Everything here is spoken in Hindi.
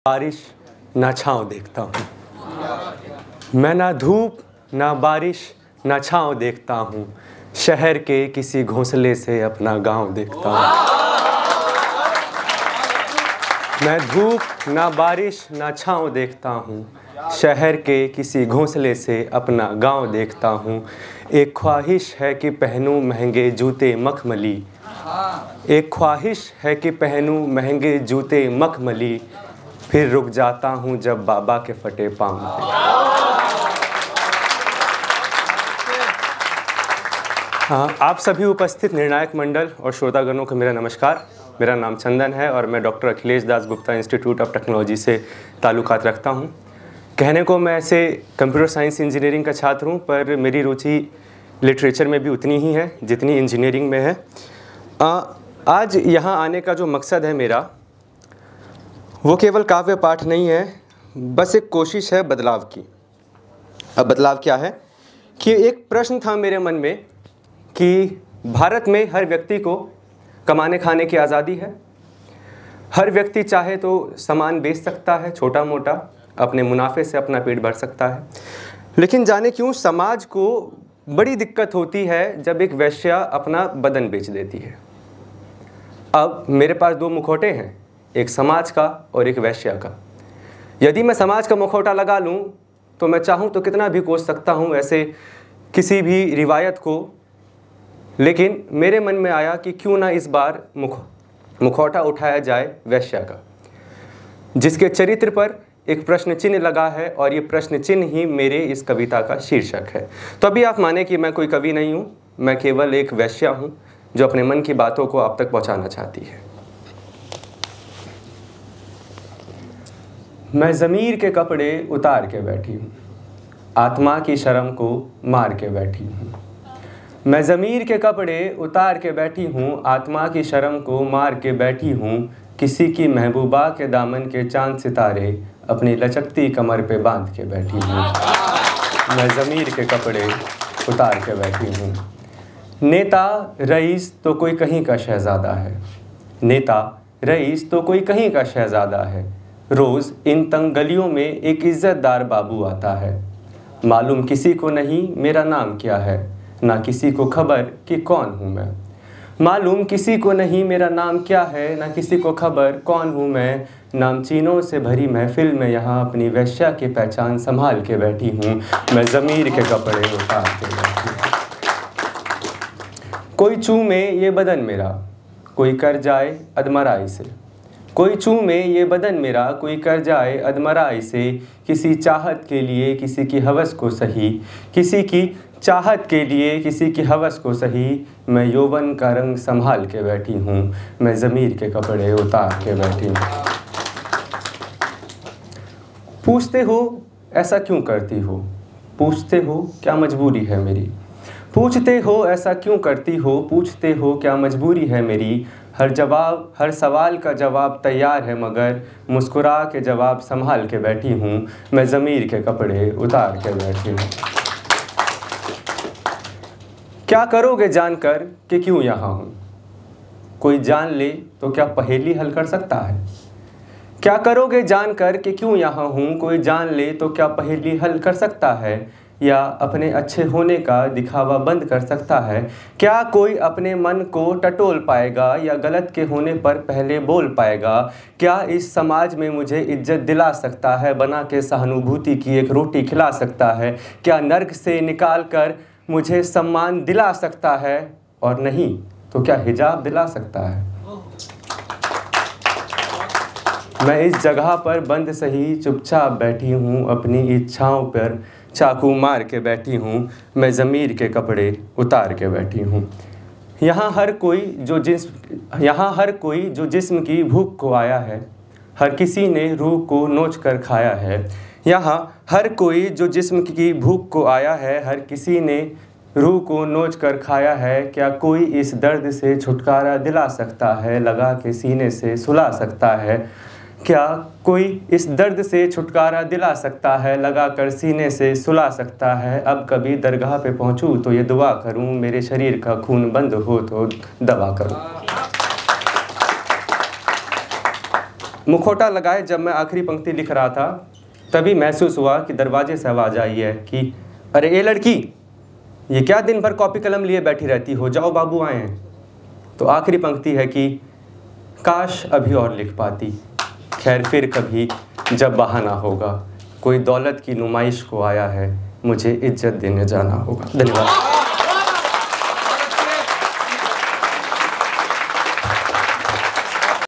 बारिश ना छाँव देखता हूँ। मैं ना धूप ना बारिश ना छाँव देखता हूँ। शहर के किसी घोंसले से अपना गांव देखता हूँ। मैं धूप ना बारिश ना छाँव देखता हूँ। शहर के किसी घोंसले से अपना गांव देखता हूँ। एक ख्वाहिश है कि पहनूं महंगे जूते मखमली। एक ख्वाहिश है कि पहनूं महंगे जूते मखमली। फिर रुक जाता हूँ जब बाबा के फटे पाँव पे। हाँ, आप सभी उपस्थित निर्णायक मंडल और श्रोतागणों को मेरा नमस्कार। मेरा नाम चंदन है और मैं doctor Akhilesh Das Gupta institute of technology से ताल्लुकात रखता हूँ। कहने को मैं ऐसे कंप्यूटर साइंस इंजीनियरिंग का छात्र हूँ, पर मेरी रुचि लिटरेचर में भी उतनी ही है जितनी इंजीनियरिंग में है। आज यहाँ आने का जो मकसद है मेरा, वो केवल काव्य पाठ नहीं है, बस एक कोशिश है बदलाव की। अब बदलाव क्या है कि एक प्रश्न था मेरे मन में कि भारत में हर व्यक्ति को कमाने खाने की आज़ादी है। हर व्यक्ति चाहे तो सामान बेच सकता है, छोटा मोटा, अपने मुनाफे से अपना पेट भर सकता है। लेकिन जाने क्यों समाज को बड़ी दिक्कत होती है जब एक वेश्या अपना बदन बेच देती है। अब मेरे पास दो मुखौटे हैं, एक समाज का और एक वेश्या का। यदि मैं समाज का मुखौटा लगा लूं तो मैं चाहूं तो कितना भी कोस सकता हूं ऐसे किसी भी रिवायत को। लेकिन मेरे मन में आया कि क्यों ना इस बार मुखौटा उठाया जाए वेश्या का, जिसके चरित्र पर एक प्रश्न चिन्ह लगा है, और ये प्रश्न चिन्ह ही मेरे इस कविता का शीर्षक है। तो अभी आप माने कि मैं कोई कवि नहीं हूँ, मैं केवल एक वेश्या हूँ जो अपने मन की बातों को आप तक पहुँचाना चाहती है। मैं ज़मीर के कपड़े उतार के बैठी हूँ, आत्मा की शर्म को मार के बैठी हूँ। मैं ज़मीर के कपड़े उतार के बैठी हूँ, आत्मा की शर्म को मार के बैठी हूँ। किसी की महबूबा के दामन के चांद सितारे अपनी लचकती कमर पे बांध के बैठी हूँ। मैं ज़मीर के कपड़े उतार के बैठी हूँ। नेता रईस तो कोई कहीं का शहज़ादा है, नेता रईस तो कोई कहीं का शहज़ादा है। रोज़ इन तंग गलियों में एक इज़्ज़तदार बाबू आता है। मालूम किसी को नहीं मेरा नाम क्या है, ना किसी को खबर कि कौन हूँ मैं। मालूम किसी को नहीं मेरा नाम क्या है, ना किसी को खबर कौन हूँ मैं। नामचीनों से भरी महफिल में यहाँ अपनी वेश्या की पहचान संभाल के बैठी हूँ। मैं ज़मीर के कपड़े उतार के बैठी हूँ। कोई चूमे ये बदन मेरा, कोई कर जाए अधमराई से। कोई चूमे ये बदन मेरा, कोई कर जाए अधमराई से। किसी चाहत के लिए किसी की हवस को सही, किसी की चाहत के लिए किसी की हवस को सही। मैं यौवन का रंग संभाल के बैठी हूँ। मैं ज़मीर के कपड़े उतार के बैठी हूँ। पूछते हो ऐसा क्यों करती हो, पूछते हो क्या मजबूरी है मेरी। पूछते हो ऐसा क्यों करती हो, पूछते हो क्या मजबूरी है मेरी। हर सवाल का जवाब तैयार है, मगर मुस्कुरा के जवाब संभाल के बैठी हूँ। मैं ज़मीर के कपड़े उतार के बैठी हूँ। क्या करोगे जानकर कि क्यों यहाँ हूँ, कोई जान ले तो क्या पहेली हल कर सकता है। क्या करोगे जानकर कि क्यों यहाँ हूँ, कोई जान ले तो क्या पहेली हल कर सकता है। या अपने अच्छे होने का दिखावा बंद कर सकता है। क्या कोई अपने मन को टटोल पाएगा, या गलत के होने पर पहले बोल पाएगा। क्या इस समाज में मुझे इज्जत दिला सकता है, बना के सहानुभूति की एक रोटी खिला सकता है। क्या नर्क से निकाल कर मुझे सम्मान दिला सकता है, और नहीं तो क्या हिजाब दिला सकता है। मैं इस जगह पर बंद सही चुपचाप बैठी हूँ, अपनी इच्छाओं पर चाकू मार के बैठी हूँ। मैं ज़मीर के कपड़े उतार के बैठी हूँ। यहाँ हर कोई जो जिस्म की भूख को आया है, हर किसी ने रूह को नोच कर खाया है। यहाँ हर कोई जो जिस्म की भूख को आया है, हर किसी ने रूह को नोच कर खाया है। क्या कोई इस दर्द से छुटकारा दिला सकता है, लगा के सीने से सुला सकता है। क्या कोई इस दर्द से छुटकारा दिला सकता है, लगा कर सीने से सुला सकता है। अब कभी दरगाह पे पहुँचूँ तो ये दुआ करूँ, मेरे शरीर का खून बंद हो तो दवा करूँ। मुखौटा लगाए जब मैं आखिरी पंक्ति लिख रहा था, तभी महसूस हुआ कि दरवाजे से आवाज़ आई है कि अरे ये लड़की, ये क्या दिन भर कॉपी कलम लिए बैठी रहती हो, जाओ बाबू आए हैं। तो आखिरी पंक्ति है कि काश अभी और लिख पाती, खैर फिर कभी जब बहाना होगा, कोई दौलत की नुमाइश को आया है, मुझे इज्जत देने जाना होगा। धन्यवाद।